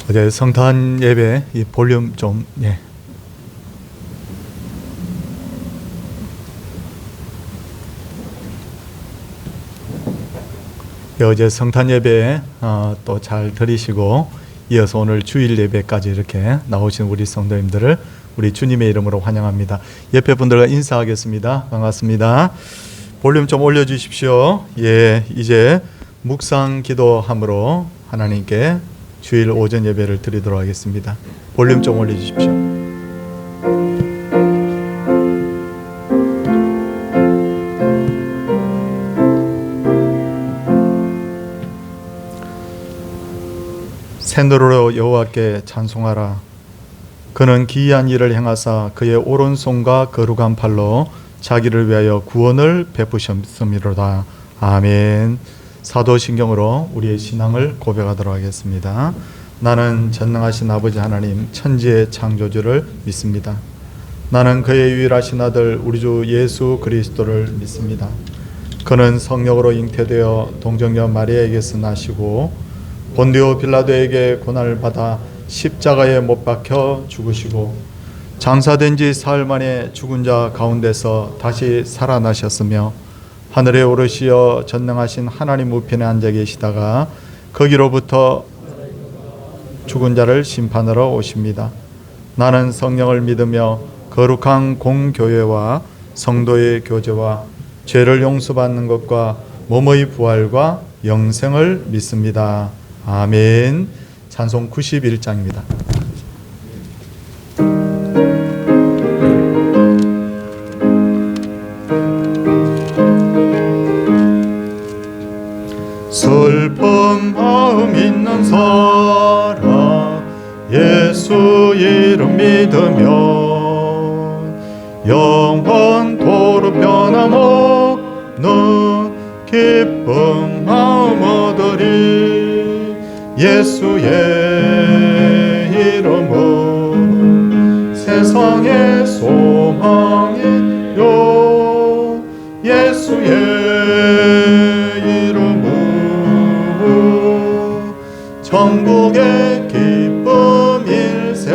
어제 성탄 예배 이 볼륨 좀 어제 성탄 예배 또 잘 들으시고 이어서 오늘 주일 예배까지 이렇게 나오신 우리 성도님들을 우리 주님의 이름으로 환영합니다. 옆에 분들과 인사하겠습니다. 반갑습니다. 볼륨 좀 올려주십시오. 이제 묵상 기도함으로 하나님께 주일 오전 예배를 드리도록 하겠습니다. 볼륨 좀 올려주십시오. 새노래로 여호와께 찬송하라. 그는 기이한 일을 행하사 그의 오른손과 거룩한 팔로 자기를 위하여 구원을 베푸셨음이로다. 아멘. 사도신경으로 우리의 신앙을 고백하도록 하겠습니다. 나는 전능하신 아버지 하나님 천지의 창조주를 믿습니다. 나는 그의 유일하신 아들 우리 주 예수 그리스도를 믿습니다. 그는 성령으로 잉태되어 동정녀 마리아에게서 나시고 본디오 빌라도에게 고난을 받아 십자가에 못 박혀 죽으시고 장사된 지 사흘 만에 죽은 자 가운데서 다시 살아나셨으며 하늘에 오르시어 전능하신 하나님 우편에 앉아 계시다가 거기로부터 죽은 자를 심판하러 오십니다. 나는 성령을 믿으며 거룩한 공교회와 성도의 교제와 죄를 용서받는 것과 몸의 부활과 영생을 믿습니다. 아멘. 찬송 91장입니다. 슬픈 마음 있는 사람 예수 이름 믿으면 영원토록 변함없는 기쁜 마음 얻으리. 예수의 이름은 세상의 소망이요 예수의 이름은 천국의 기쁨일세.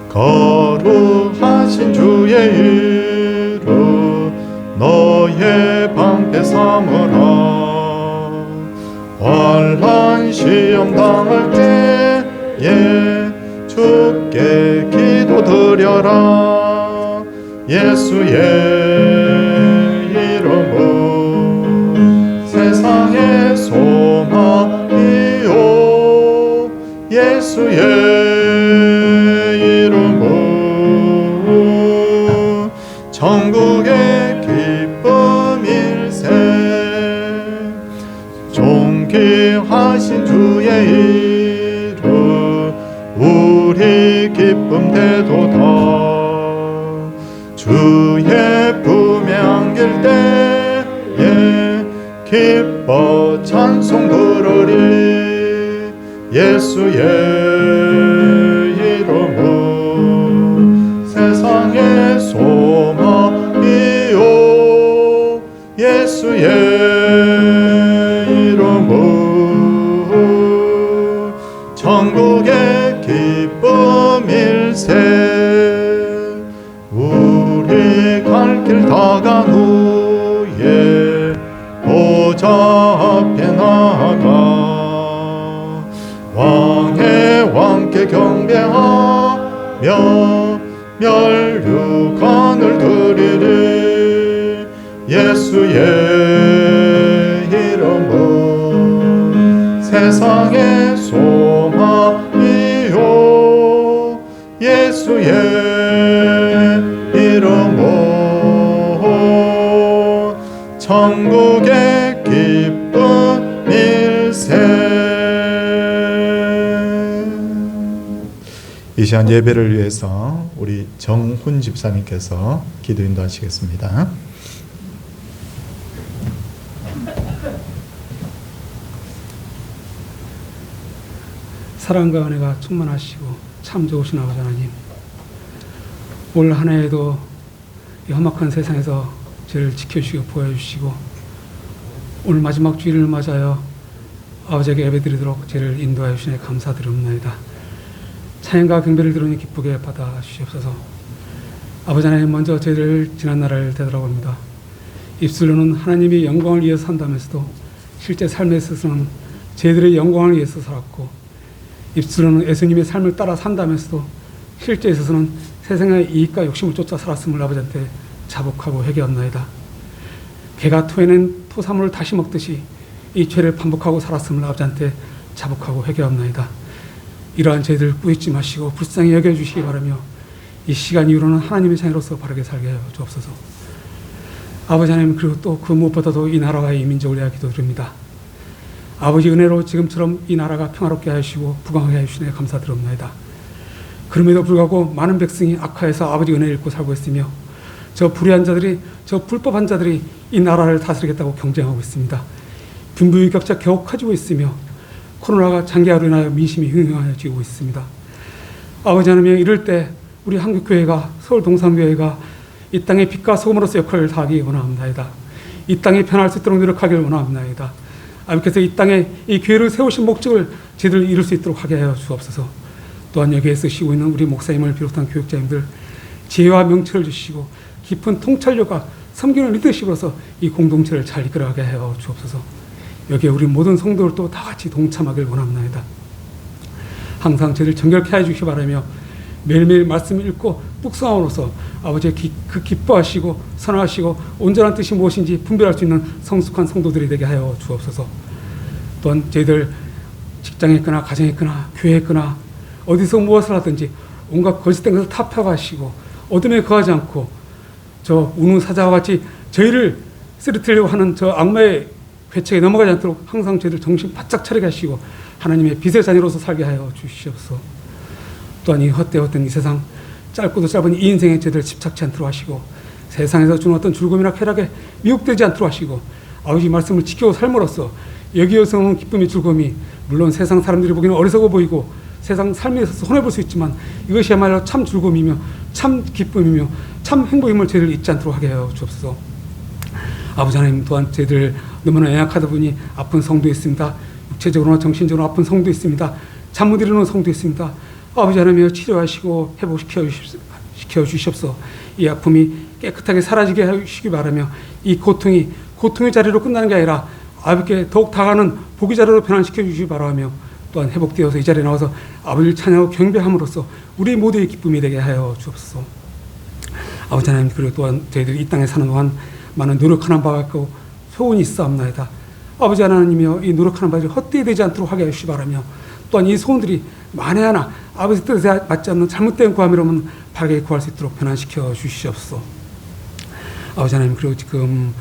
거룩하신 주의 이름 너의 방패 삼으라. 환난 시험 당할 때에 주께 기도드려라. 예수의 이름은 세상의 소망이요 예수의 이름은 천국의 기쁨일세. 존귀하신 주의 이름 우리 기쁨 되도다. 주의 품에 안길 때에 기뻐 찬송 부르리. 예수의 이름은 세상의 소망이요 예수의 천국의 기쁨일세. 우리 갈 길 다 간 후에 보좌 앞에 나아가 왕의 왕께 경배하며 멸류관을 드리리. 예수의 이름은 세상의 소망이요 예수의 이름은 천국의 기쁨일세. 이 시간 예배를 위해서 우리 정훈 집사님께서 기도 인도하시겠습니다. 사랑과 은혜가 충만하시고 참 좋으신 아버지 하나님, 올 한 해에도 이 험악한 세상에서 저를 지켜주시고 보호해주시고 오늘 마지막 주일을 맞아요 아버지에게 예배드리도록 저를 인도하여 주시니 감사드립니다. 찬양과 경배를 들으니 기쁘게 받아 주시옵소서. 아버지 하나님, 먼저 저희를 지난 날을 되돌아봅니다. 입술로는 하나님의 영광을 위해서 산다면서도 실제 삶에 있어서는 저희들의 영광을 위해서 살았고, 입술로는 예수님의 삶을 따라 산다면서도 실제 있어서는 세상의 이익과 욕심을 쫓아 살았음을 아버지한테 자복하고 회개합나이다. 개가 토해낸 토사물을 다시 먹듯이 이 죄를 반복하고 살았음을 아버지한테 자복하고 회개합나이다. 이러한 죄들 꾸짖지 마시고 불쌍히 여겨주시기 바라며 이 시간 이후로는 하나님의 자녀로서 바르게 살게 하여 주옵소서. 아버지 하나님, 그리고 또 그 무엇보다도 이 나라와 이 민족을 위하여 기도드립니다. 아버지 은혜로 지금처럼 이 나라가 평화롭게 하시고 부강하게 하시네 감사드립니다. 그럼에도 불구하고 많은 백성이 악화해서 아버지 은혜를 잃고 살고 있으며, 저 불의한 자들이, 저 불법한 자들이 이 나라를 다스리겠다고 경쟁하고 있습니다. 빈부격차 겨우 커지고 있으며 코로나가 장기화로 인하여 민심이 흥행하여지고 있습니다. 아버지 하나님, 이럴 때 우리 한국교회가, 서울 동산교회가 이 땅의 빛과 소금으로서 역할을 다하기 원합니다. 이 땅이 변할 수 있도록 노력하기를 원합니다. 아버지께서 이 땅에 이 교회를 세우신 목적을 제대로 이룰 수 있도록 하게 하여 주옵소서. 또한 여기에 쓰시고 있는 우리 목사님을 비롯한 교육자님들 지혜와 명철을 주시고 깊은 통찰력과 섬기는 리더십으로서 이 공동체를 잘 이끌어가게 하여 주옵소서. 여기에 우리 모든 성도들도 다 같이 동참하길 원합니다. 항상 저를 정결케 해주시기 바라며 매일매일 말씀을 읽고 묵상함으로써 아버지의 그 기뻐하시고 선하시고 온전한 뜻이 무엇인지 분별할 수 있는 성숙한 성도들이 되게 하여 주옵소서. 또한 저희들 직장에 있거나 가정에 있거나 교회에 있거나 어디서 무엇을 하든지 온갖 거짓된 것을 타파하시고 어둠에 거하지 않고 저 우는 사자와 같이 저희를 쓰러뜨리려고 하는 저 악마의 괴책에 넘어가지 않도록 항상 저희들 정신 바짝 차리게 하시고 하나님의 빛의 자녀로서 살게 하여 주시옵소서. 또한 이 헛된 이 세상, 짧고도 짧은 이 인생에 저희들 집착지 않도록 하시고 세상에서 주는 어떤 즐거움이나 쾌락에 미혹되지 않도록 하시고 아버지 말씀을 지키고 삶으로써 여기에서 오는 기쁨이 즐거움이 물론 세상 사람들이 보기에는 어리석어 보이고 세상 삶에 있어서 손해볼 수 있지만 이것이야말로 참 즐거움이며 참 기쁨이며 참 행복임을 저희들 잊지 않도록 하게 하여 주옵소서. 아버지 하나님, 또한 저희들 너무나 연약하다 보니 아픈 성도 있습니다. 육체적으로나 정신적으로 아픈 성도 있습니다. 잠 못 이루는 성도 있습니다. 아버지 하나님, 치료하시고 회복시켜 주시옵소서. 이 아픔이 깨끗하게 사라지게 하시기 바라며 이 고통이 고통의 자리로 끝나는 게 아니라 아버지께 더욱 다가가는 복의 자리로 변환시켜 주시기 바라며 또한 회복되어서 이 자리에 나와서 아버지를 찬양하고 경배함으로써 우리 모두의 기쁨이 되게 하여 주옵소서. 아버지 하나님, 그리고 또한 저희들이 이 땅에 사는 동안 많은 노력하는 바가 있고 소원이 있사옵나이다. 아버지 하나님이여, 이 노력하는 바들이 헛되이 되지 않도록 하게 하시기 바라며 또한 이 소원들이 만에 하나 아버지 뜻에 맞지 않는 잘못된 구함이라면 바르게 구할 수 있도록 변환시켜 주시옵소서. 아버지 하나님, 그리고 지금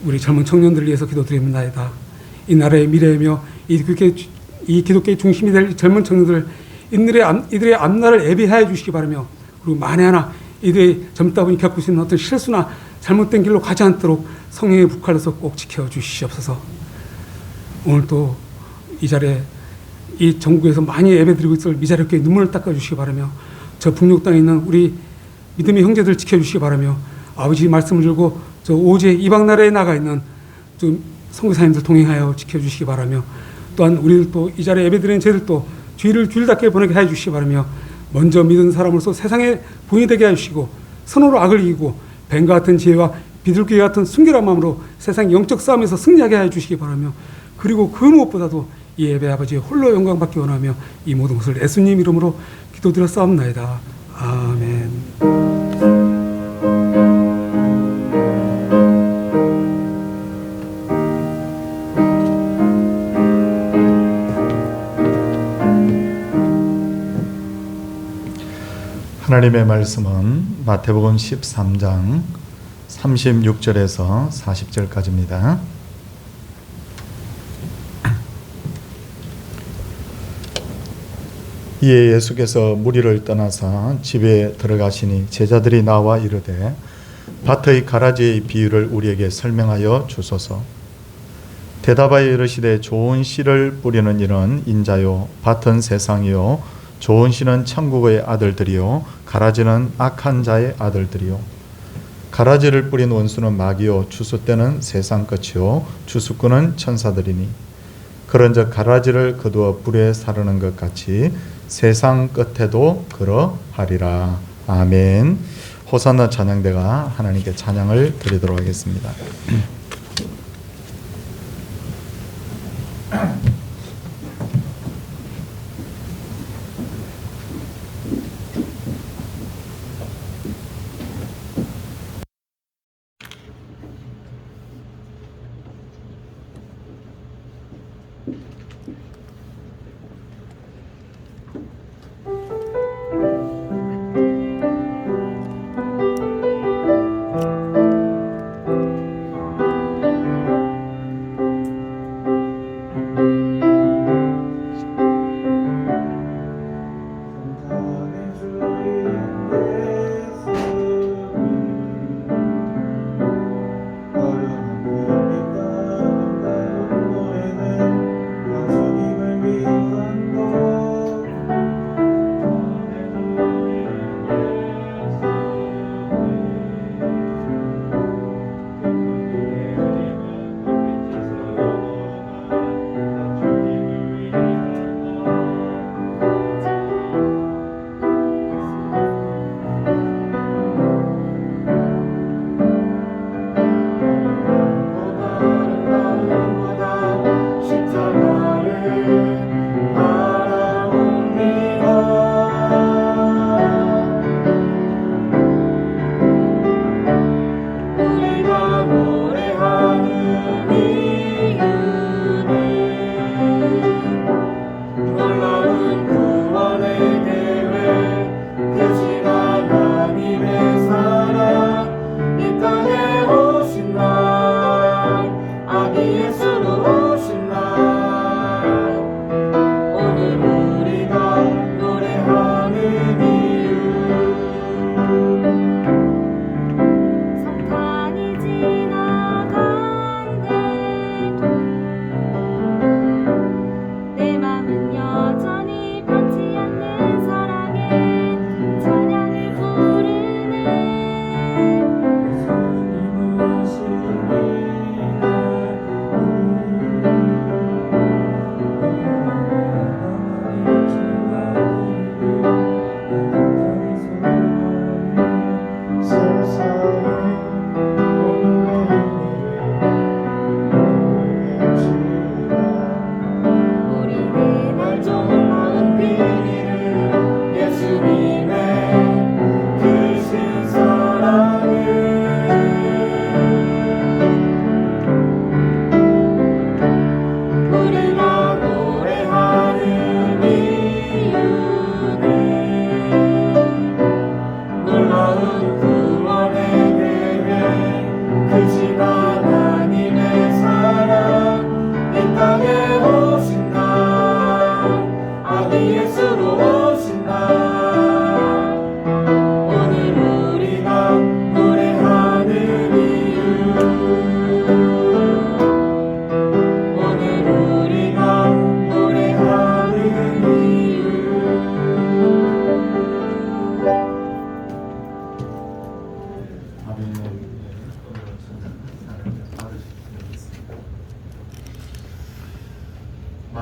우리 젊은 청년들을 위해서 기도드립니다. 이 나라의 미래이며 이 기독교의 중심이 될 젊은 청년들, 이들의 앞날을 예비하여 주시기 바라며 그리고 만에 하나 이들이 젊다 보니 겪을 수 있는 어떤 실수나 잘못된 길로 가지 않도록 성령의 북한에서 꼭 지켜주시옵소서. 오늘 또 이 자리에 이 전국에서 많이 예배드리고 있을 미자립교회 눈물을 닦아주시기 바라며 저 북녘 땅에 있는 우리 믿음의 형제들 지켜주시기 바라며 아버지 말씀을 들고 저 오제 이방 나라에 나가 있는 선교사님들 동행하여 지켜주시기 바라며 또한 우리들도 이 자리에 예배드리는 저희들도 주의를 줄답게 보내게 해주시기 바라며 먼저 믿은 사람으로서 세상에 본이 되게 해주시고 선으로 악을 이기고 뱀과 같은 지혜와 비둘기 같은 순결한 마음으로 세상 영적 싸움에서 승리하게 해주시기 바라며 그리고 그 무엇보다도 이 예배 아버지의 홀로 영광받기 원하며 이 모든 것을 예수님 이름으로 기도드렸사옵나이다. 아멘. 하나님의 말씀은 마태복음 13장 36절에서 40절까지입니다. 이에 예수께서 무리를 떠나사 집에 들어가시니 제자들이 나와 이르되 밭의 가라지의 비유를 우리에게 설명하여 주소서. 대답하여 이르시되 좋은 씨를 뿌리는 이는 인자요 밭은 세상이요 좋은 씨는 천국의 아들들이요 가라지는 악한 자의 아들들이요 가라지를 뿌린 원수는 마귀요 주숫대는 세상 끝이요 주숫꾼은 천사들이니 그런즉 가라지를 거두어 불에 사르는 것 같이 세상 끝에도 그러하리라. 아멘. 호산나 찬양대가 하나님께 찬양을 드리도록 하겠습니다.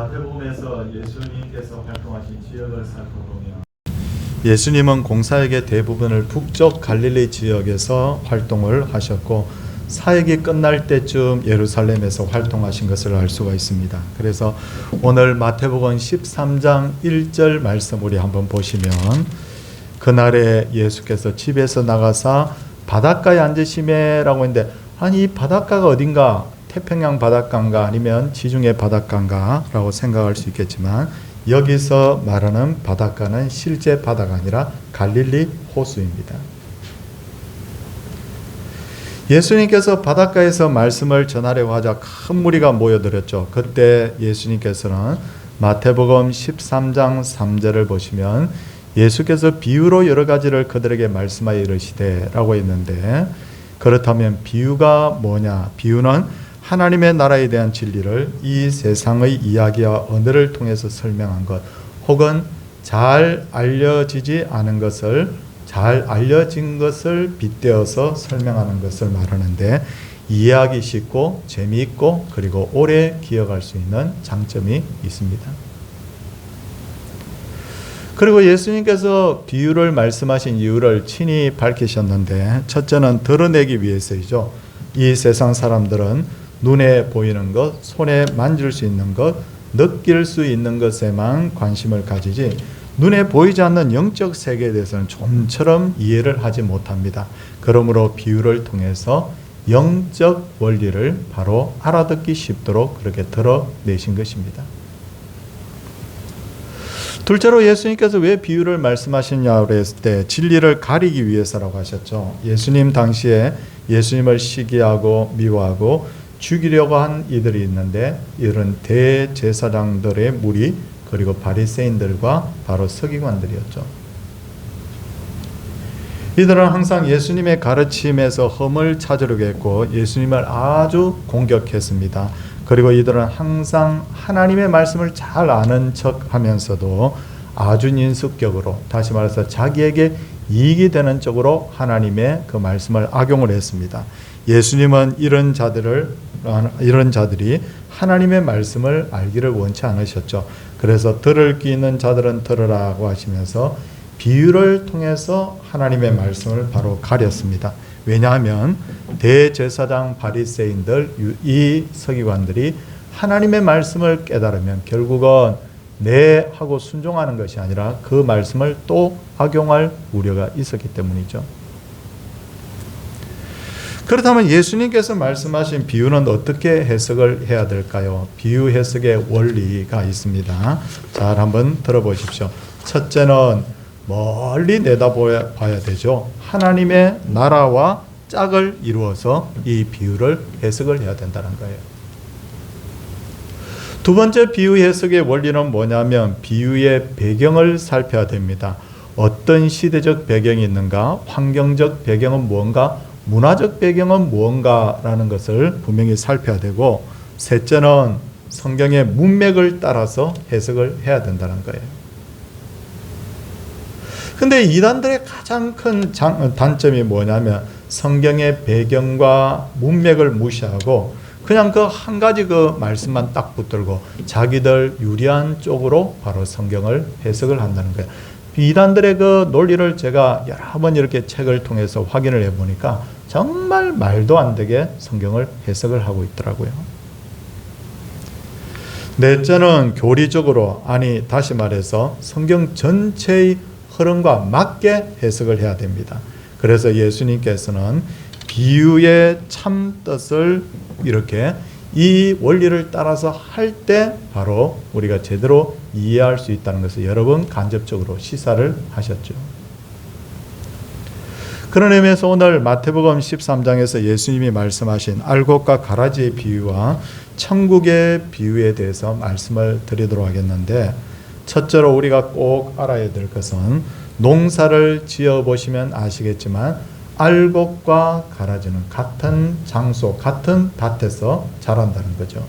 마태복음에서 예수님께서 활동하신 지역을 살펴보면 예수님은 공사역의 대부분을 북쪽 갈릴리 지역에서 활동을 하셨고 사역이 끝날 때쯤 예루살렘에서 활동하신 것을 알 수가 있습니다. 그래서 오늘 마태복음 13장 1절 말씀 우리 한번 보시면 그날에 예수께서 집에서 나가사 바닷가에 앉으시매라고 했는데 아니 이 바닷가가 어딘가? 태평양 바닷가인가 아니면 지중해 바닷가인가 라고 생각할 수 있겠지만 여기서 말하는 바닷가는 실제 바다가 아니라 갈릴리 호수입니다. 예수님께서 바닷가에서 말씀을 전하려고 하자 큰 무리가 모여들었죠. 그때 예수님께서는 마태복음 13장 3절을 보시면 예수께서 비유로 여러 가지를 그들에게 말씀하여 이르시되 라고 했는데 그렇다면 비유가 뭐냐? 비유는 하나님의 나라에 대한 진리를 이 세상의 이야기와 언어를 통해서 설명한 것 혹은 잘 알려지지 않은 것을 잘 알려진 것을 빗대어서 설명하는 것을 말하는데 이해하기 쉽고 재미있고 그리고 오래 기억할 수 있는 장점이 있습니다. 그리고 예수님께서 비유를 말씀하신 이유를 친히 밝히셨는데 첫째는 드러내기 위해서이죠. 이 세상 사람들은 눈에 보이는 것, 손에 만질 수 있는 것, 느낄 수 있는 것에만 관심을 가지지 눈에 보이지 않는 영적 세계에 대해서는 좀처럼 이해를 하지 못합니다. 그러므로 비유를 통해서 영적 원리를 바로 알아듣기 쉽도록 그렇게 드러내신 것입니다. 둘째로 예수님께서 왜 비유를 말씀하셨냐고 했을 때 진리를 가리기 위해서라고 하셨죠. 예수님 당시에 예수님을 시기하고 미워하고 죽이려고 한 이들이 있는데 이들은 대제사장들의 무리 그리고 바리새인들과 바로 서기관들이었죠. 이들은 항상 예수님의 가르침에서 흠을 찾으려고 했고 예수님을 아주 공격했습니다. 그리고 이들은 항상 하나님의 말씀을 잘 아는 척 하면서도 아주 인수격으로, 다시 말해서 자기에게 이익이 되는 쪽으로 하나님의 그 말씀을 악용을 했습니다. 예수님은 이런 자들이 하나님의 말씀을 알기를 원치 않으셨죠. 그래서 들을 귀 있는 자들은 들으라고 하시면서 비유를 통해서 하나님의 말씀을 바로 가렸습니다. 왜냐하면 대제사장 바리새인들 이 서기관들이 하나님의 말씀을 깨달으면 결국은 네 하고 순종하는 것이 아니라 그 말씀을 또 악용할 우려가 있었기 때문이죠. 그렇다면 예수님께서 말씀하신 비유는 어떻게 해석을 해야 될까요? 비유 해석의 원리가 있습니다. 잘 한번 들어보십시오. 첫째는 멀리 내다봐야 되죠. 하나님의 나라와 짝을 이루어서 이 비유를 해석을 해야 된다는 거예요. 두 번째 비유 해석의 원리는 뭐냐면 비유의 배경을 살펴야 됩니다. 어떤 시대적 배경이 있는가, 환경적 배경은 무언가, 문화적 배경은 무언가라는 것을 분명히 살펴야 되고, 셋째는 성경의 문맥을 따라서 해석을 해야 된다는 거예요. 근데 이단들의 가장 큰 단점이 뭐냐면 성경의 배경과 문맥을 무시하고 그냥 그 한 가지 그 말씀만 딱 붙들고 자기들 유리한 쪽으로 바로 성경을 해석을 한다는 거예요. 이단들의 그 논리를 제가 여러 번 이렇게 책을 통해서 확인을 해보니까 정말 말도 안 되게 성경을 해석을 하고 있더라고요. 넷째는 교리적으로, 아니 다시 말해서 성경 전체의 흐름과 맞게 해석을 해야 됩니다. 그래서 예수님께서는 비유의 참 뜻을 이렇게 이 원리를 따라서 할 때 바로 우리가 제대로 이해할 수 있다는 것을 여러 번 간접적으로 시사를 하셨죠. 그런 의미에서 오늘 마태복음 13장에서 예수님이 말씀하신 알곡과 가라지의 비유와 천국의 비유에 대해서 말씀을 드리도록 하겠는데, 첫째로 우리가 꼭 알아야 될 것은 농사를 지어보시면 아시겠지만 알곡과 가라지는 같은 장소, 같은 밭에서 자란다는 거죠.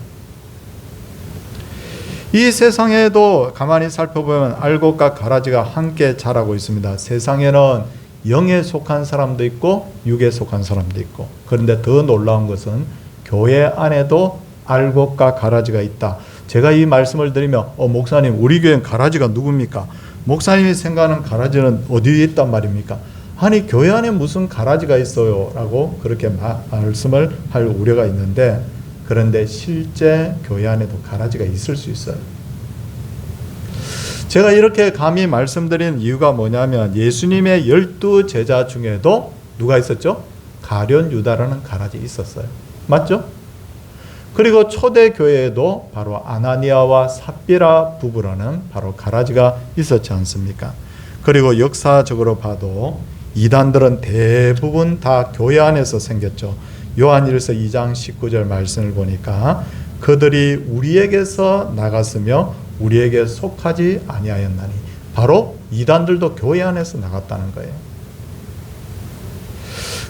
이 세상에도 가만히 살펴보면 알곡과 가라지가 함께 자라고 있습니다. 세상에는 영에 속한 사람도 있고 육에 속한 사람도 있고, 그런데 더 놀라운 것은 교회 안에도 알곡과 가라지가 있다. 제가 이 말씀을 드리면 목사님 우리 교회는 가라지가 누굽니까? 목사님이 생각하는 가라지는 어디에 있단 말입니까? 아니 교회 안에 무슨 가라지가 있어요? 라고 그렇게 말씀을 할 우려가 있는데, 그런데 실제 교회 안에도 가라지가 있을 수 있어요. 제가 이렇게 감히 말씀드린 이유가 뭐냐면 예수님의 12 제자 중에도 누가 있었죠? 가룟 유다라는 가라지 있었어요. 맞죠? 그리고 초대교회에도 바로 아나니아와 삽비라 부부라는 바로 가라지가 있었지 않습니까? 그리고 역사적으로 봐도 이단들은 대부분 다 교회 안에서 생겼죠. 요한일서 2장 19절 말씀을 보니까 그들이 우리에게서 나갔으며 우리에게 속하지 아니하였나니, 바로 이단들도 교회 안에서 나갔다는 거예요.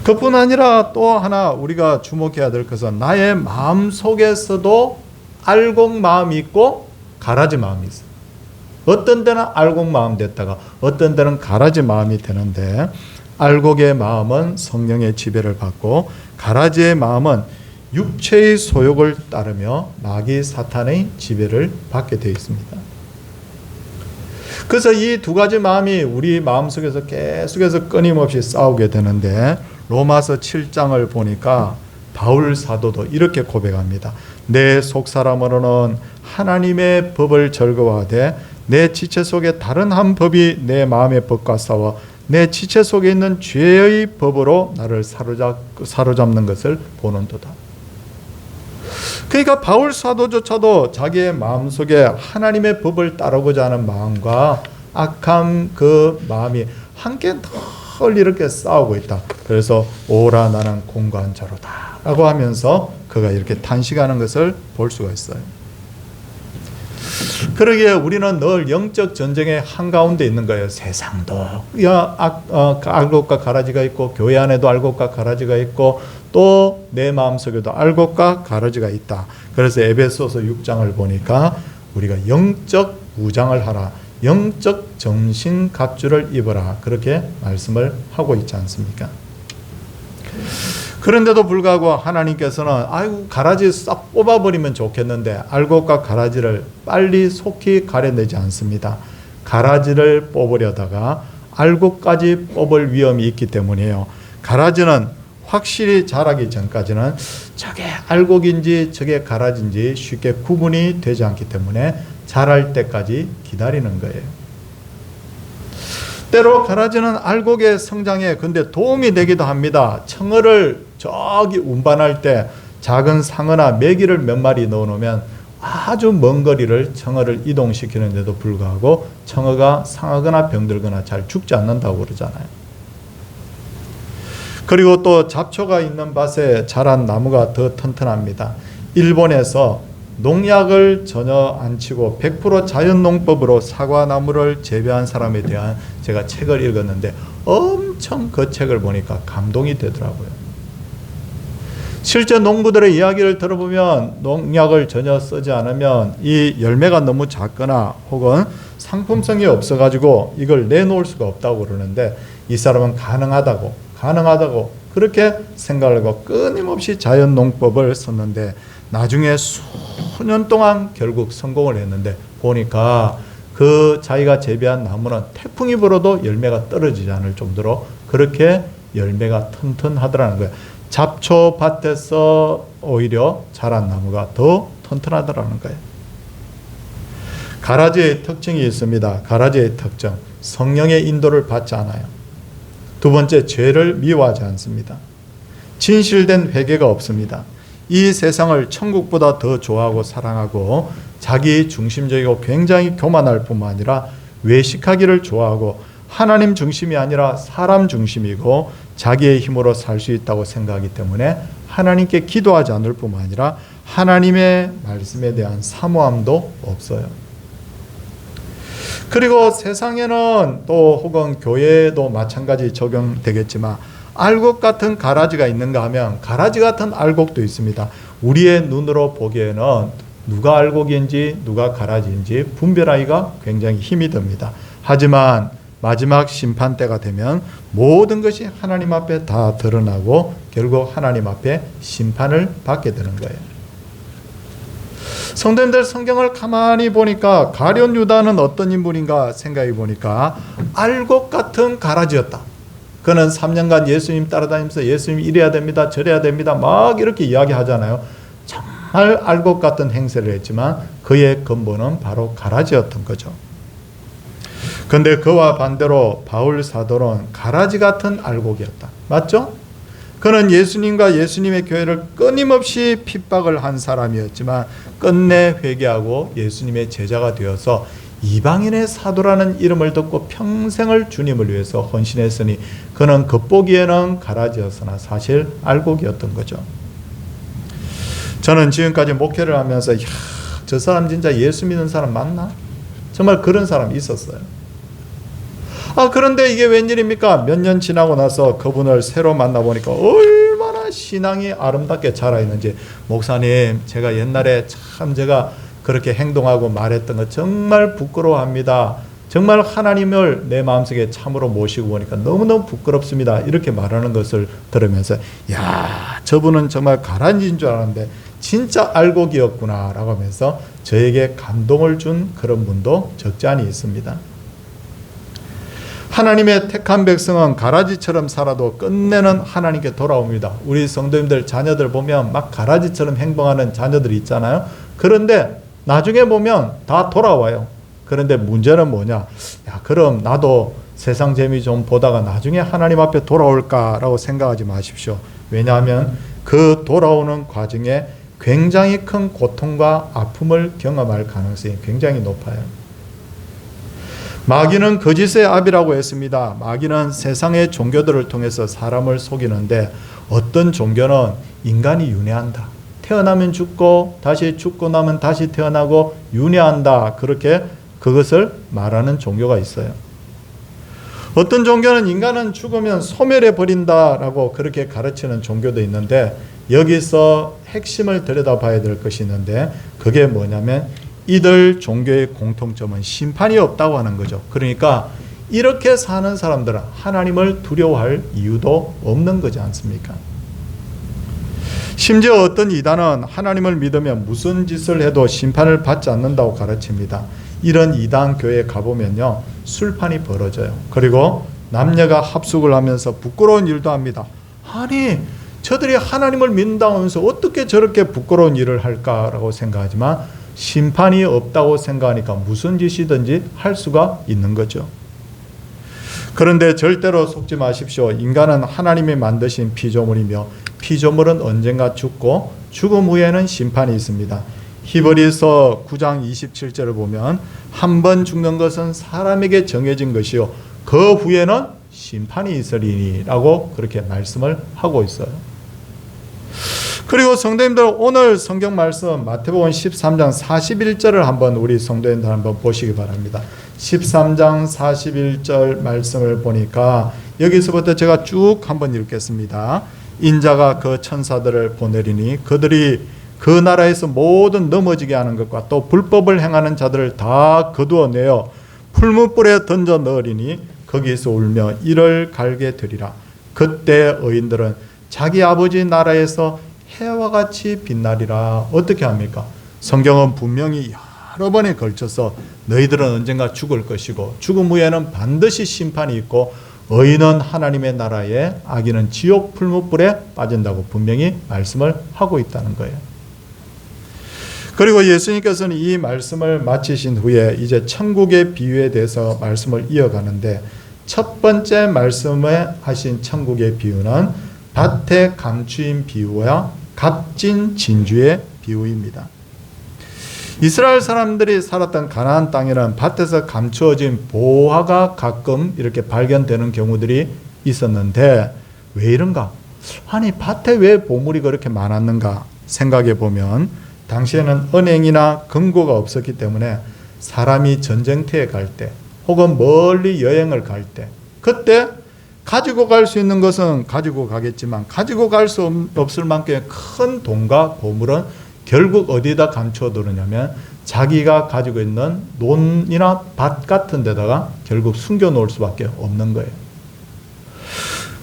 그뿐 아니라 또 하나 우리가 주목해야 될 것은 나의 마음 속에서도 알곡 마음이 있고 가라지 마음이 있어요. 어떤 때는 알곡 마음 됐다가 어떤 때는 가라지 마음이 되는데, 알곡의 마음은 성령의 지배를 받고 가라지의 마음은 육체의 소욕을 따르며 마귀 사탄의 지배를 받게 되어 있습니다. 그래서 이 두 가지 마음이 우리 마음속에서 계속해서 끊임없이 싸우게 되는데, 로마서 7장을 보니까 바울 사도도 이렇게 고백합니다. 내 속사람으로는 하나님의 법을 즐거워하되 내 지체 속에 다른 한 법이 내 마음의 법과 싸워 내 지체 속에 있는 죄의 법으로 나를 사로잡는 것을 보는도다. 그러니까 바울 사도조차도 자기의 마음속에 하나님의 법을 따르고자 하는 마음과 악한 그 마음이 함께 늘 이렇게 싸우고 있다. 그래서 오라 나는 공고한 자로다 라고 하면서 그가 이렇게 탄식하는 것을 볼 수가 있어요. 그러기에 우리는 늘 영적 전쟁의 한가운데 있는 거예요. 세상도 알곡과 가라지가 있고, 교회 안에도 알곡과 가라지가 있고, 또 내 마음속에도 알곡과 가라지가 있다. 그래서 에베소서 6장을 보니까 우리가 영적 무장을 하라, 영적 정신 갑주를 입어라, 그렇게 말씀을 하고 있지 않습니까? 그런데도 불구하고 하나님께서는 아이고 가라지 싹 뽑아버리면 좋겠는데 알곡과 가라지를 빨리 속히 가려내지 않습니다. 가라지를 뽑으려다가 알곡까지 뽑을 위험이 있기 때문이에요. 가라지는 확실히 자라기 전까지는 저게 알곡인지 저게 가라지인지 쉽게 구분이 되지 않기 때문에 자랄 때까지 기다리는 거예요. 때로 가라지는 알곡의 성장에 근데 도움이 되기도 합니다. 청어를 저기 운반할 때 작은 상어나 메기를 몇 마리 넣어놓으면 아주 먼 거리를 청어를 이동시키는데도 불구하고 청어가 상하거나 병들거나 잘 죽지 않는다고 그러잖아요. 그리고 또 잡초가 있는 밭에 자란 나무가 더 튼튼합니다. 일본에서 농약을 전혀 안 치고 100% 자연농법으로 사과나무를 재배한 사람에 대한 제가 책을 읽었는데 엄청 그 책을 보니까 감동이 되더라고요. 실제 농부들의 이야기를 들어보면 농약을 전혀 쓰지 않으면 이 열매가 너무 작거나 혹은 상품성이 없어가지고 이걸 내놓을 수가 없다고 그러는데, 이 사람은 가능하다고 그렇게 생각을 하고 끊임없이 자연농법을 썼는데 나중에 수년 동안 결국 성공을 했는데 보니까 그 자기가 재배한 나무는 태풍이 불어도 열매가 떨어지지 않을 정도로 그렇게 열매가 튼튼하더라는 거예요. 잡초밭에서 오히려 자란 나무가 더 튼튼하더라는 거예요. 가라지의 특징이 있습니다. 가라지의 특징, 성령의 인도를 받지 않아요. 두 번째, 죄를 미워하지 않습니다. 진실된 회개가 없습니다. 이 세상을 천국보다 더 좋아하고 사랑하고 자기 중심적이고 굉장히 교만할 뿐만 아니라 외식하기를 좋아하고 하나님 중심이 아니라 사람 중심이고 자기의 힘으로 살 수 있다고 생각하기 때문에 하나님께 기도하지 않을 뿐만 아니라 하나님의 말씀에 대한 사모함도 없어요. 그리고 세상에는 또 혹은 교회에도 마찬가지 적용되겠지만 알곡 같은 가라지가 있는가 하면 가라지 같은 알곡도 있습니다. 우리의 눈으로 보기에는 누가 알곡인지 누가 가라지인지 분별하기가 굉장히 힘이 듭니다. 하지만 마지막 심판 때가 되면 모든 것이 하나님 앞에 다 드러나고 결국 하나님 앞에 심판을 받게 되는 거예요. 성도님들, 성경을 가만히 보니까 가룟 유다는 어떤 인물인가 생각해 보니까 알곡 같은 가라지였다. 그는 3년간 예수님 따라다니면서 예수님 이래야 됩니다, 저래야 됩니다 막 이렇게 이야기하잖아요. 정말 알곡 같은 행세를 했지만 그의 근본은 바로 가라지였던 거죠. 그런데 그와 반대로 바울 사도는 가라지 같은 알곡이었다. 맞죠? 그는 예수님과 예수님의 교회를 끊임없이 핍박을 한 사람이었지만 끝내 회개하고 예수님의 제자가 되어서 이방인의 사도라는 이름을 듣고 평생을 주님을 위해서 헌신했으니 그는 겉보기에는 가라지였으나 사실 알곡이었던 거죠. 저는 지금까지 목회를 하면서 저 사람 진짜 예수 믿는 사람 맞나? 정말 그런 사람이 있었어요. 그런데 이게 웬일입니까? 몇 년 지나고 나서 그분을 새로 만나보니까 얼마나 신앙이 아름답게 자라있는지. 목사님, 제가 옛날에 참 제가 그렇게 행동하고 말했던 거 정말 부끄러워합니다. 정말 하나님을 내 마음속에 참으로 모시고 보니까 너무너무 부끄럽습니다. 이렇게 말하는 것을 들으면서 야, 저분은 정말 가라앉은 줄 알았는데 진짜 알곡이었구나 라고 하면서 저에게 감동을 준 그런 분도 적지 않이 있습니다. 하나님의 택한 백성은 가라지처럼 살아도 끝내는 하나님께 돌아옵니다. 우리 성도님들 자녀들 보면 막 가라지처럼 행동하는 자녀들이 있잖아요. 그런데 나중에 보면 다 돌아와요. 그런데 문제는 뭐냐? 야, 그럼 나도 세상 재미 좀 보다가 나중에 하나님 앞에 돌아올까라고 생각하지 마십시오. 왜냐하면 그 돌아오는 과정에 굉장히 큰 고통과 아픔을 경험할 가능성이 굉장히 높아요. 마귀는 거짓의 아비라고 했습니다. 마귀는 세상의 종교들을 통해서 사람을 속이는데 어떤 종교는 인간이 윤회한다. 태어나면 죽고 다시 죽고 나면 다시 태어나고 윤회한다. 그렇게 그것을 말하는 종교가 있어요. 어떤 종교는 인간은 죽으면 소멸해 버린다라고 그렇게 가르치는 종교도 있는데 여기서 핵심을 들여다봐야 될 것이 있는데 그게 뭐냐면 이들 종교의 공통점은 심판이 없다고 하는 거죠. 그러니까 이렇게 사는 사람들은 하나님을 두려워할 이유도 없는 거지 않습니까? 심지어 어떤 이단은 하나님을 믿으면 무슨 짓을 해도 심판을 받지 않는다고 가르칩니다. 이런 이단 교회에 가보면요, 술판이 벌어져요. 그리고 남녀가 합숙을 하면서 부끄러운 일도 합니다. 아니, 저들이 하나님을 믿는다고 하면서 어떻게 저렇게 부끄러운 일을 할까라고 생각하지만 심판이 없다고 생각하니까 무슨 짓이든지 할 수가 있는 거죠. 그런데 절대로 속지 마십시오. 인간은 하나님이 만드신 피조물이며 피조물은 언젠가 죽고 죽음 후에는 심판이 있습니다. 히브리서 9장 27절을 보면 한 번 죽는 것은 사람에게 정해진 것이요 그 후에는 심판이 있으리니 라고 그렇게 말씀을 하고 있어요. 그리고 성도님들 오늘 성경 말씀 마태복음 13장 41절을 한번 우리 성도님들 한번 보시기 바랍니다. 13장 41절 말씀을 보니까 여기서부터 제가 쭉 한번 읽겠습니다. 인자가 그 천사들을 보내리니 그들이 그 나라에서 모든 넘어지게 하는 것과 또 불법을 행하는 자들을 다 거두어내어 풀무불에 던져 넣으리니 거기서 울며 이를 갈게 되리라. 그때 의인들은 자기 아버지 나라에서 해와 같이 빛나리라. 어떻게 합니까? 성경은 분명히 여러 번에 걸쳐서 너희들은 언젠가 죽을 것이고 죽음 후에는 반드시 심판이 있고 의인은 하나님의 나라에 악인은 지옥 풀무불에 빠진다고 분명히 말씀을 하고 있다는 거예요. 그리고 예수님께서는 이 말씀을 마치신 후에 이제 천국의 비유에 대해서 말씀을 이어가는데 첫 번째 말씀에 하신 천국의 비유는 밭의 감추인 비유와 값진 진주의 비유입니다. 이스라엘 사람들이 살았던 가나안 땅에는 밭에서 감추어진 보화가 가끔 이렇게 발견되는 경우들이 있었는데 왜 이런가? 아니 밭에 왜 보물이 그렇게 많았는가 생각해 보면 당시에는 은행이나 금고가 없었기 때문에 사람이 전쟁터에 갈 때 혹은 멀리 여행을 갈 때 그때 가지고 갈 수 있는 것은 가지고 가겠지만 가지고 갈 수 없을 만큼의 큰 돈과 보물은 결국 어디다 감춰두느냐면 자기가 가지고 있는 논이나 밭 같은 데다가 결국 숨겨 놓을 수밖에 없는 거예요.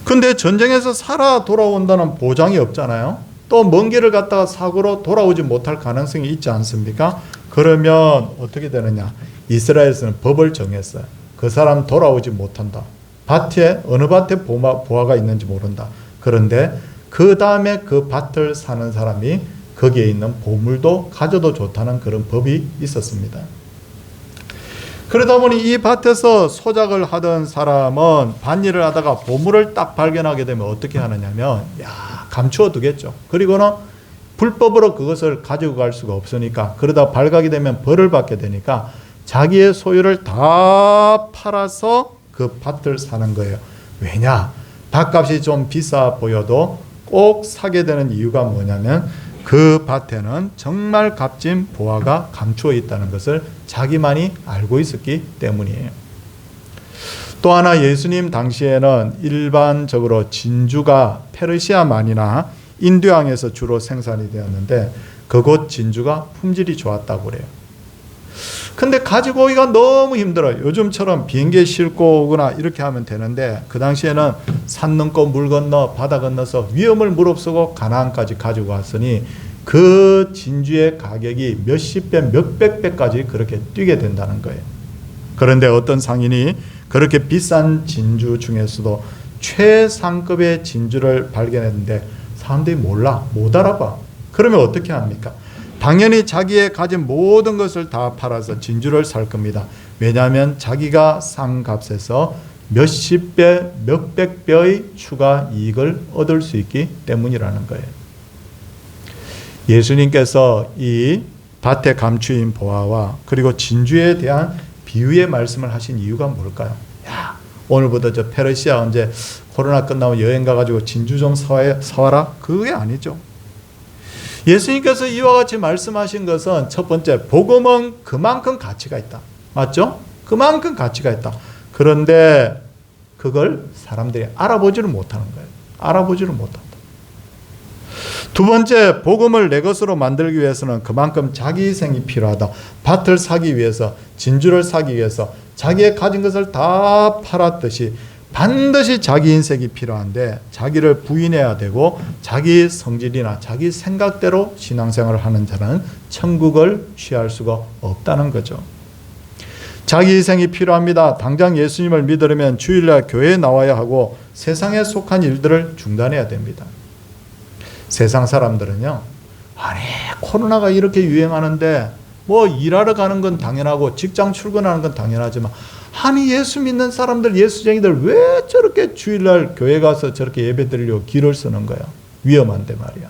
근데 전쟁에서 살아 돌아온다는 보장이 없잖아요. 또 먼 길을 갔다가 사고로 돌아오지 못할 가능성이 있지 않습니까? 그러면 어떻게 되느냐? 이스라엘에서는 법을 정했어요. 그 사람 돌아오지 못한다. 밭에 어느 밭에 보화가 있는지 모른다. 그런데 그 다음에 그 밭을 사는 사람이 거기에 있는 보물도 가져도 좋다는 그런 법이 있었습니다. 그러다 보니 이 밭에서 소작을 하던 사람은 밭일을 하다가 보물을 딱 발견하게 되면 어떻게 하느냐면 감추어 두겠죠. 그리고는 불법으로 그것을 가지고 갈 수가 없으니까 그러다 발각이 되면 벌을 받게 되니까 자기의 소유를 다 팔아서 그 밭을 사는 거예요. 왜냐? 밭값이 좀 비싸 보여도 꼭 사게 되는 이유가 뭐냐면 그 밭에는 정말 값진 보화가 감추어 있다는 것을 자기만이 알고 있었기 때문이에요. 또 하나 예수님 당시에는 일반적으로 진주가 페르시아만이나 인도양에서 주로 생산이 되었는데 그곳 진주가 품질이 좋았다고 그래요. 근데 가지고 오기가 너무 힘들어요. 요즘처럼 비행기에 싣고 오거나 이렇게 하면 되는데 그 당시에는 산 넘고 물 건너 바다 건너서 위험을 무릅쓰고 가나안까지 가지고 왔으니 그 진주의 가격이 몇십 배, 몇백 배까지 그렇게 뛰게 된다는 거예요. 그런데 어떤 상인이 그렇게 비싼 진주 중에서도 최상급의 진주를 발견했는데 사람들이 몰라, 못 알아봐. 그러면 어떻게 합니까? 당연히 자기의 가진 모든 것을 다 팔아서 진주를 살 겁니다. 왜냐하면 자기가 싼 값에서 몇십 배, 몇백 배의 추가 이익을 얻을 수 있기 때문이라는 거예요. 예수님께서 이 밭의 감추인 보화와 그리고 진주에 대한 비유의 말씀을 하신 이유가 뭘까요? 야, 오늘부터 저 페르시아 언제 코로나 끝나면 여행 가가지고 진주 좀 사와라? 그게 아니죠. 예수님께서 이와 같이 말씀하신 것은 첫 번째, 복음은 그만큼 가치가 있다. 맞죠? 그만큼 가치가 있다. 그런데 그걸 사람들이 알아보지를 못하는 거예요. 알아보지를 못한다. 두 번째, 복음을 내 것으로 만들기 위해서는 그만큼 자기 희생이 필요하다. 밭을 사기 위해서, 진주를 사기 위해서 자기의 가진 것을 다 팔았듯이 반드시 자기 인색이 필요한데 자기를 부인해야 되고 자기 성질이나 자기 생각대로 신앙생활을 하는 자는 천국을 취할 수가 없다는 거죠. 자기 희생이 필요합니다. 당장 예수님을 믿으려면 주일날 교회에 나와야 하고 세상에 속한 일들을 중단해야 됩니다. 세상 사람들은요, 아니 코로나가 이렇게 유행하는데 뭐 일하러 가는 건 당연하고 직장 출근하는 건 당연하지만 아니 예수 믿는 사람들, 예수쟁이들 왜 저렇게 주일날 교회 가서 저렇게 예배 드리려고 길을 쓰는 거야? 위험한데 말이야.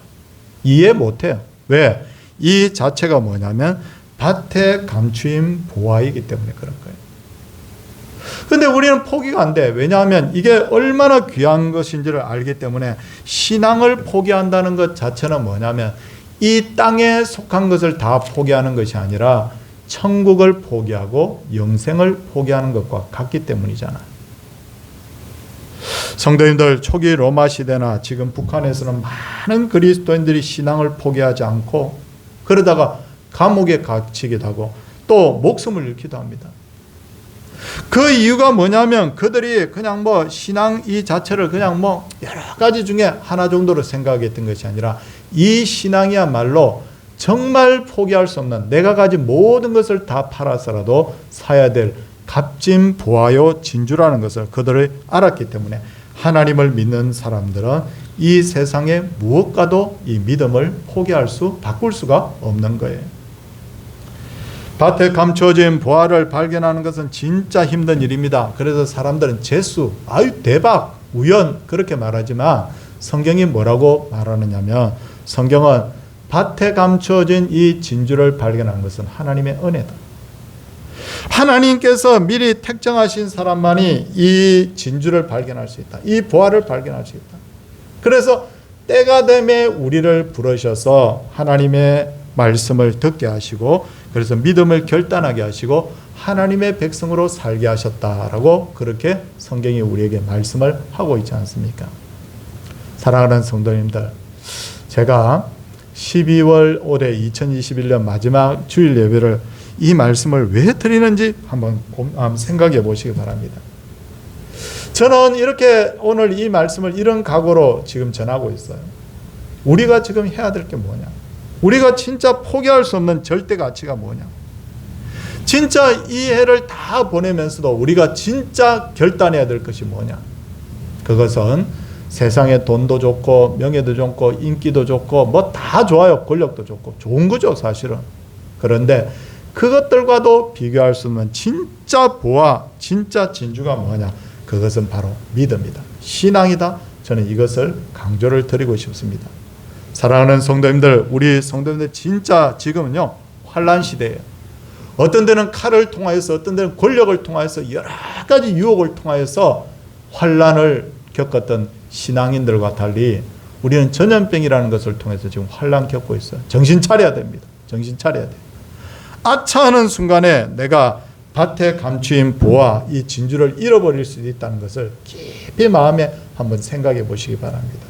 이해 못해요. 왜? 이 자체가 뭐냐면 밭에 감추인 보화이기 때문에 그런 거예요. 근데 우리는 포기가 안 돼. 왜냐하면 이게 얼마나 귀한 것인지를 알기 때문에 신앙을 포기한다는 것 자체는 뭐냐면 이 땅에 속한 것을 다 포기하는 것이 아니라 천국을 포기하고 영생을 포기하는 것과 같기 때문이잖아요. 성도님들, 초기 로마 시대나 지금 북한에서는 많은 그리스도인들이 신앙을 포기하지 않고 그러다가 감옥에 갇히기도 하고 또 목숨을 잃기도 합니다. 그 이유가 뭐냐면 그들이 그냥 뭐 신앙 이 자체를 그냥 뭐 여러 가지 중에 하나 정도로 생각했던 것이 아니라 이 신앙이야말로 정말 포기할 수 없는 내가 가진 모든 것을 다 팔아서라도 사야 될 값진 보화요 진주라는 것을 그들이 알았기 때문에 하나님을 믿는 사람들은 이 세상에 무엇과도 이 믿음을 포기할 바꿀 수가 없는 거예요. 밭에 감춰진 보화를 발견하는 것은 진짜 힘든 일입니다. 그래서 사람들은 재수, 아유 대박, 우연 그렇게 말하지만 성경이 뭐라고 말하느냐면 성경은 밭에 감춰진 이 진주를 발견한 것은 하나님의 은혜다. 하나님께서 미리 택정하신 사람만이 이 진주를 발견할 수 있다. 이 보화를 발견할 수 있다. 그래서 때가 되매 우리를 부르셔서 하나님의 말씀을 듣게 하시고 그래서 믿음을 결단하게 하시고 하나님의 백성으로 살게 하셨다라고 그렇게 성경이 우리에게 말씀을 하고 있지 않습니까? 사랑하는 성도님들, 제가 12월 올해 2021년 마지막 주일 예배를 이 말씀을 왜 드리는지 한번 생각해 보시기 바랍니다. 저는 이렇게 오늘 이 말씀을 이런 각오로 지금 전하고 있어요. 우리가 지금 해야 될 게 뭐냐? 우리가 진짜 포기할 수 없는 절대 가치가 뭐냐? 진짜 이 해를 다 보내면서도 우리가 진짜 결단해야 될 것이 뭐냐? 그것은 세상에 돈도 좋고 명예도 좋고 인기도 좋고 뭐 다 좋아요. 권력도 좋고 좋은 거죠 사실은. 그런데 그것들과도 비교할 수 없는 진짜 보화, 진짜 진주가 뭐냐? 그것은 바로 믿음이다. 신앙이다. 저는 이것을 강조를 드리고 싶습니다. 사랑하는 성도님들, 우리 성도님들 진짜 지금은요 환난 시대예요. 어떤 데는 칼을 통하여서, 어떤 데는 권력을 통하여서 여러 가지 유혹을 통하여서 환난을 겪었던 신앙인들과 달리 우리는 전염병이라는 것을 통해서 지금 환난 겪고 있어요. 정신 차려야 됩니다. 정신 차려야 돼요. 아차 하는 순간에 내가 밭에 감추인 보화, 이 진주를 잃어버릴 수도 있다는 것을 깊이 마음에 한번 생각해 보시기 바랍니다.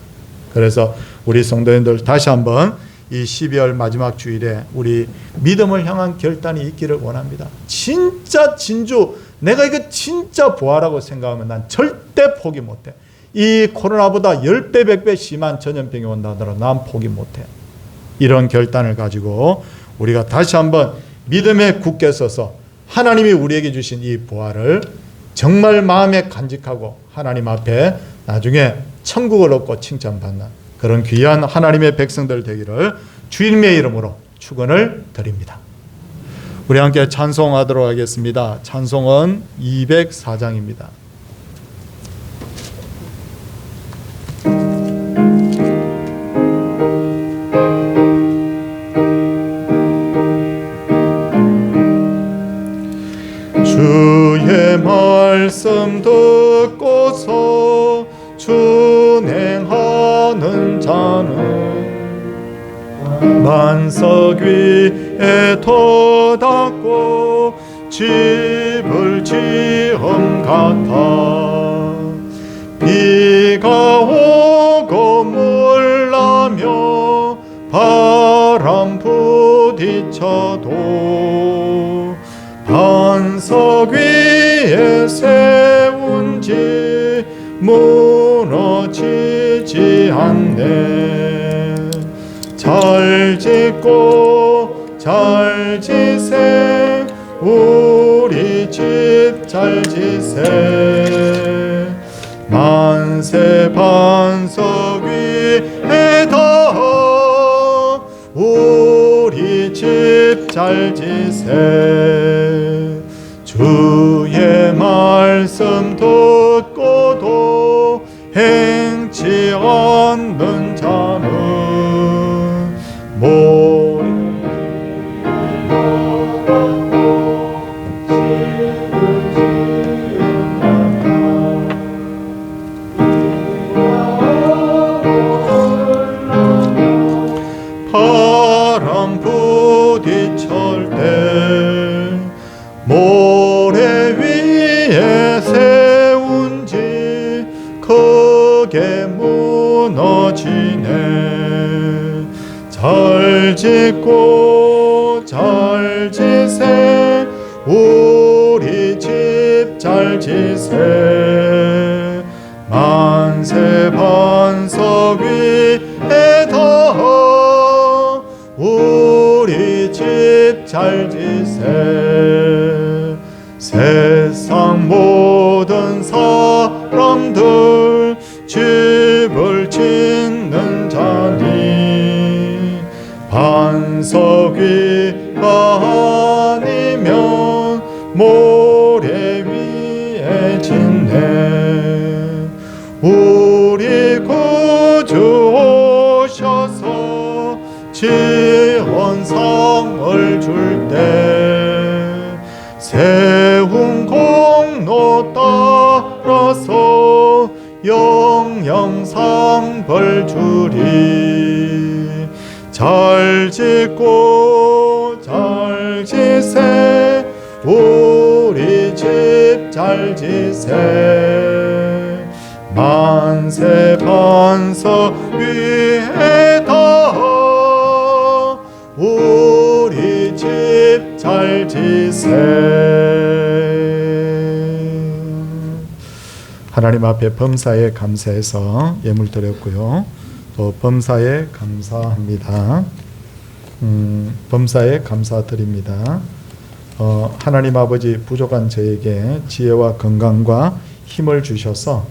그래서 우리 성도님들 다시 한번 이 12월 마지막 주일에 우리 믿음을 향한 결단이 있기를 원합니다. 진짜 진주, 내가 이거 진짜 부활하고 생각하면 난 절대 포기 못해. 이 코로나보다 10배 100배 심한 전염병이 온다 하더라도 난 포기 못해. 이런 결단을 가지고 우리가 다시 한번 믿음에 굳게 서서 하나님이 우리에게 주신 이 부활을 정말 마음에 간직하고 하나님 앞에 나중에 천국을 얻고 칭찬받는 그런 귀한 하나님의 백성들 되기를 주님의 이름으로 축원을 드립니다. 우리 함께 찬송하도록 하겠습니다. 찬송은 204장입니다. 주의 말씀 듣고서 준행하는 자는 반석 위에 터닫고 집을 지은 같아. 비가 오고 물 나며 바람 부딪혀도 반석 위에 세운 집 무너지지 않네. 잘 짓고 잘 지세 우리 집 잘 지세. 만세 반석 위에다 우리 집 잘 지세. 주의 말씀 듣고도 행치 않는 자는 모래 바람 부딪힐 때 모래 위에 세운 집 크게 무너지네. 잘 짓고 잘 지세 우리 집 잘 지세. 만세 반석 위에다 우리 집 잘 지세. 세상 모든 사람들 집을 짓는 자니 반석 위가 아니면 모래 위에 짓네. 우리 구주 오셔서 지원상을 줄 때 세운 공로 따라서 영영상 벌 주리. 잘 짓고 잘 지세 우리 집 잘 지세. 만세 반석 위에다 우리 집 잘 지세. 하나님 앞에 범사에 감사해서 예물 드렸고요. 또 범사에 감사합니다. 범사에 감사드립니다. 하나님 아버지 부족한 저에게 지혜와 건강과 힘을 주셔서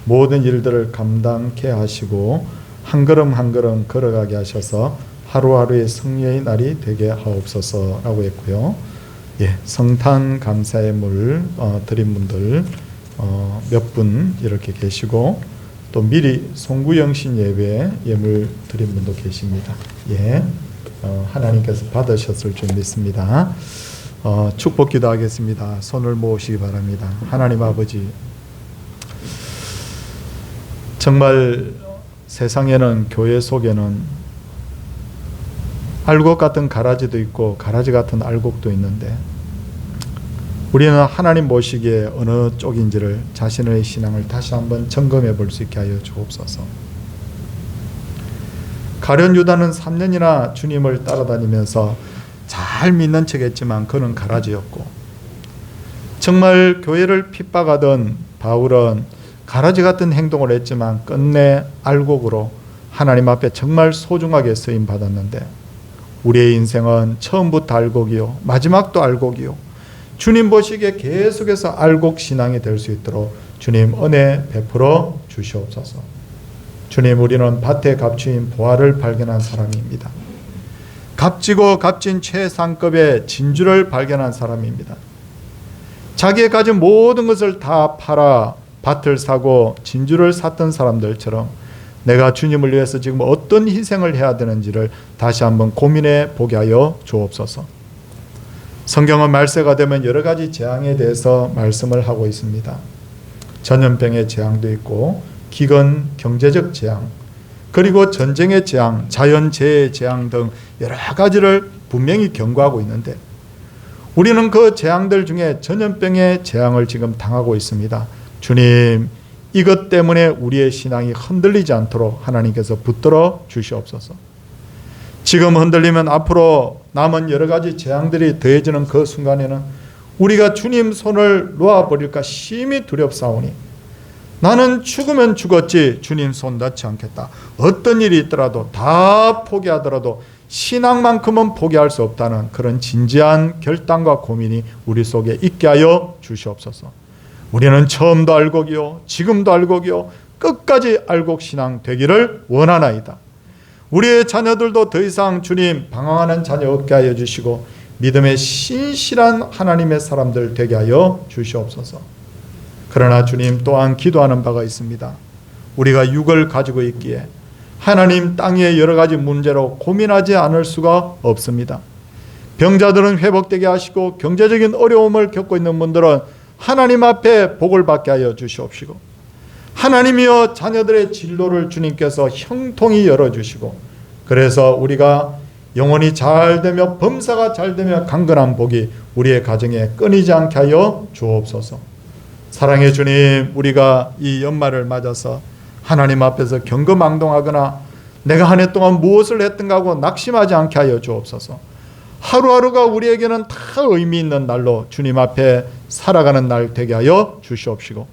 모든 일들을 감당케 하시고 한 걸음 한 걸음 걸어가게 하셔서 하루하루의 승리의 날이 되게 하옵소서라고 했고요. 예, 성탄 감사의 물 드린 분들 몇 분 이렇게 계시고 또 미리 송구영신 예배 예물 드린 분도 계십니다. 예, 하나님께서 받으셨을 줄 믿습니다. 축복 기도하겠습니다. 손을 모으시기 바랍니다. 하나님 아버지, 정말 세상에는 교회 속에는 알곡 같은 가라지도 있고 가라지 같은 알곡도 있는데 우리는 하나님 보시기에 어느 쪽인지를 자신의 신앙을 다시 한번 점검해 볼 수 있게 하여 주옵소서. 가룟 유다는 3년이나 주님을 따라다니면서 잘 믿는 척했지만 그는 가라지였고, 정말 교회를 핍박하던 바울은 가라지 같은 행동을 했지만 끝내 알곡으로 하나님 앞에 정말 소중하게 쓰임 받았는데, 우리의 인생은 처음부터 알곡이요 마지막도 알곡이요, 주님 보시기에 계속해서 알곡 신앙이 될 수 있도록 주님 은혜 베풀어 주시옵소서. 주님, 우리는 밭에 값주인 보화를 발견한 사람입니다. 값지고 값진 최상급의 진주를 발견한 사람입니다. 자기의 가진 모든 것을 다 팔아 밭을 사고 진주를 샀던 사람들처럼 내가 주님을 위해서 지금 어떤 희생을 해야 되는지를 다시 한번 고민해 보게 하여 주옵소서. 성경은 말세가 되면 여러 가지 재앙에 대해서 말씀을 하고 있습니다. 전염병의 재앙도 있고, 기근, 경제적 재앙, 그리고 전쟁의 재앙, 자연재해의 재앙 등 여러 가지를 분명히 경고하고 있는데, 우리는 그 재앙들 중에 전염병의 재앙을 지금 당하고 있습니다. 주님, 이것 때문에 우리의 신앙이 흔들리지 않도록 하나님께서 붙들어 주시옵소서. 지금 흔들리면 앞으로 남은 여러 가지 재앙들이 더해지는 그 순간에는 우리가 주님 손을 놓아버릴까 심히 두렵사오니, 나는 죽으면 죽었지 주님 손 닿지 않겠다. 어떤 일이 있더라도 다 포기하더라도 신앙만큼은 포기할 수 없다는 그런 진지한 결단과 고민이 우리 속에 있게 하여 주시옵소서. 우리는 처음도 알곡이요 지금도 알곡이요 끝까지 알곡 신앙 되기를 원하나이다. 우리의 자녀들도 더 이상 주님 방황하는 자녀 없게 하여 주시고 믿음의 신실한 하나님의 사람들 되게 하여 주시옵소서. 그러나 주님, 또한 기도하는 바가 있습니다. 우리가 육을 가지고 있기에 하나님, 땅 위의 여러 가지 문제로 고민하지 않을 수가 없습니다. 병자들은 회복되게 하시고 경제적인 어려움을 겪고 있는 분들은 하나님 앞에 복을 받게 하여 주시옵시고, 하나님이여 자녀들의 진로를 주님께서 형통히 열어주시고, 그래서 우리가 영혼이 잘되며 범사가 잘되며 강건한 복이 우리의 가정에 끊이지 않게 하여 주옵소서. 사랑의 주님, 우리가 이 연말을 맞아서 하나님 앞에서 경거망동하거나 내가 한 해 동안 무엇을 했던가 하고 낙심하지 않게 하여 주옵소서. 하루하루가 우리에게는 다 의미 있는 날로 주님 앞에 살아가는 날 되게 하여 주시옵시고,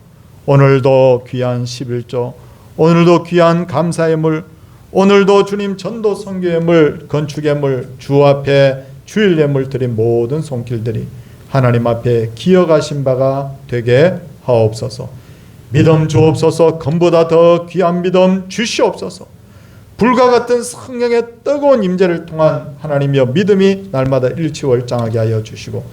오늘도 귀한 11조, 오늘도 귀한 감사의 물, 오늘도 주님 전도 선교의 물, 건축의 물, 주 앞에 주일 예물 드린 모든 손길들이 하나님 앞에 기억하신 바가 되게 하옵소서. 믿음 주옵소서. 금보다 더 귀한 믿음 주시옵소서. 불과 같은 성령의 뜨거운 임재를 통한 하나님이여 믿음이 날마다 일치월장하게 하여 주시고,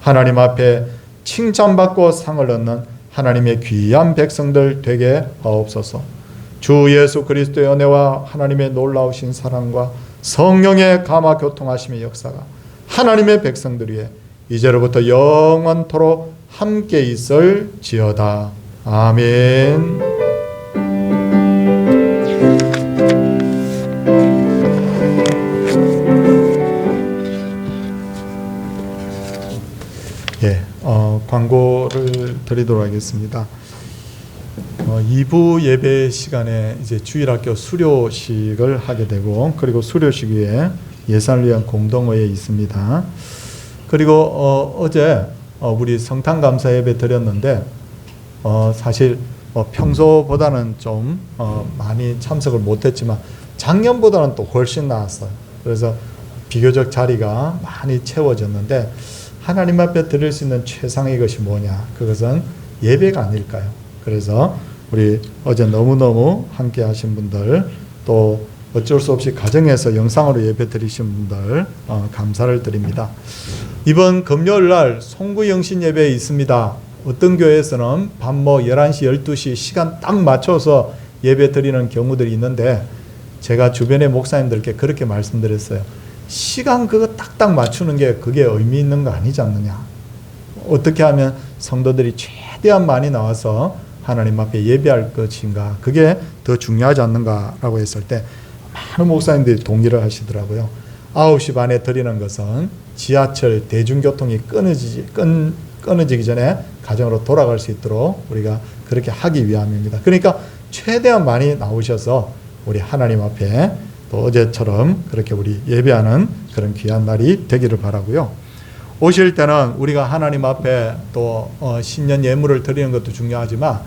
하나님 앞에 칭찬받고 상을 얻는 하나님의 귀한 백성들 되게 하옵소서. 주 예수 그리스도의 은혜와 하나님의 놀라우신 사랑과 성령의 감화 교통하심의 역사가 하나님의 백성들 위해 이제로부터 영원토록 함께 있을지어다. 아멘. 광고를 드리도록 하겠습니다. 2부 예배 시간에 이제 주일학교 수료식을 하게 되고, 그리고 수료식 위에 예산을 위한 공동회에 있습니다. 그리고 어제 우리 성탄 감사 예배 드렸는데 사실 평소보다는 좀 많이 참석을 못했지만 작년보다는 또 훨씬 나았어요. 그래서 비교적 자리가 많이 채워졌는데, 하나님 앞에 드릴 수 있는 최상의 것이 뭐냐? 그것은 예배가 아닐까요? 그래서 우리 어제 너무너무 함께 하신 분들, 또 어쩔 수 없이 가정에서 영상으로 예배 드리신 분들 감사를 드립니다. 이번 금요일 날 송구영신 예배 있습니다. 어떤 교회에서는 밤 11시, 12시 시간 딱 맞춰서 예배 드리는 경우들이 있는데, 제가 주변의 목사님들께 그렇게 말씀드렸어요. 시간 그거 딱딱 맞추는 게 그게 의미 있는 거 아니지 않느냐. 어떻게 하면 성도들이 최대한 많이 나와서 하나님 앞에 예배할 것인가, 그게 더 중요하지 않는가라고 했을 때 많은 목사님들이 동의를 하시더라고요. 9시 반에 드리는 것은 지하철 대중교통이 끊어지기 전에 가정으로 돌아갈 수 있도록 우리가 그렇게 하기 위함입니다. 그러니까 최대한 많이 나오셔서 우리 하나님 앞에 또 어제처럼 그렇게 우리 예배하는 그런 귀한 날이 되기를 바라고요. 오실 때는 우리가 하나님 앞에 또 신년 예물을 드리는 것도 중요하지만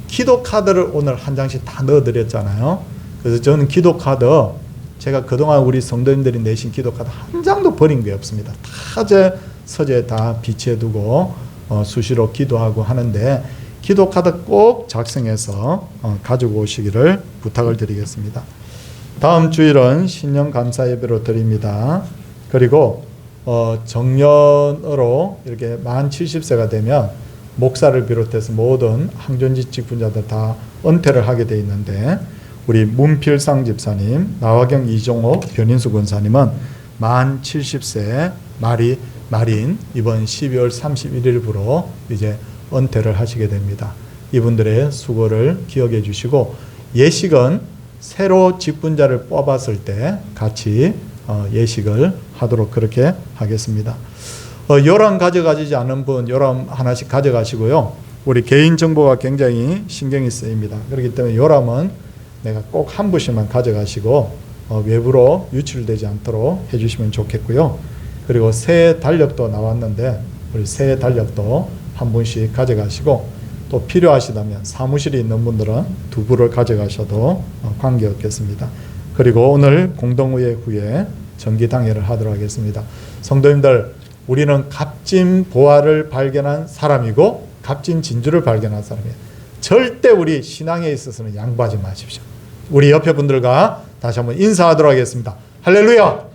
기도 카드를 오늘 한 장씩 다 넣어드렸잖아요. 그래서 저는 기도 카드, 제가 그동안 우리 성도님들이 내신 기도 카드 한 장도 버린 게 없습니다. 다 제 서재에 다 비치해두고 수시로 기도하고 하는데 기도 카드 꼭 작성해서 가지고 오시기를 부탁을 드리겠습니다. 다음 주일은 신년 감사 예배로 드립니다. 그리고 정년으로 이렇게 만 70세가 되면 목사를 비롯해서 모든 항존직 직분자들 다 은퇴를 하게 돼 있는데 우리 문필상 집사님, 나화경 이종옥 변인수 권사님은 만 70세 말인 이번 12월 31일부로 이제 은퇴를 하시게 됩니다. 이분들의 수고를 기억해 주시고 예식은 새로 직분자를 뽑았을 때 같이 예식을 하도록 그렇게 하겠습니다. 요람 가져가지 않은 분 요람 하나씩 가져가시고요. 우리 개인정보가 굉장히 신경이 쓰입니다. 그렇기 때문에 요람은 내가 꼭 한 부씩만 가져가시고 외부로 유출되지 않도록 해주시면 좋겠고요. 그리고 새 달력도 나왔는데 우리 새 달력도 한 분씩 가져가시고 또 필요하시다면 사무실에 있는 분들은 두 부를 가져가셔도 관계없겠습니다. 그리고 오늘 공동의회 후에 정기당회를 하도록 하겠습니다. 성도님들, 우리는 값진 보화를 발견한 사람이고 값진 진주를 발견한 사람이에요. 절대 우리 신앙에 있어서는 양보하지 마십시오. 우리 옆에 분들과 다시 한번 인사하도록 하겠습니다. 할렐루야!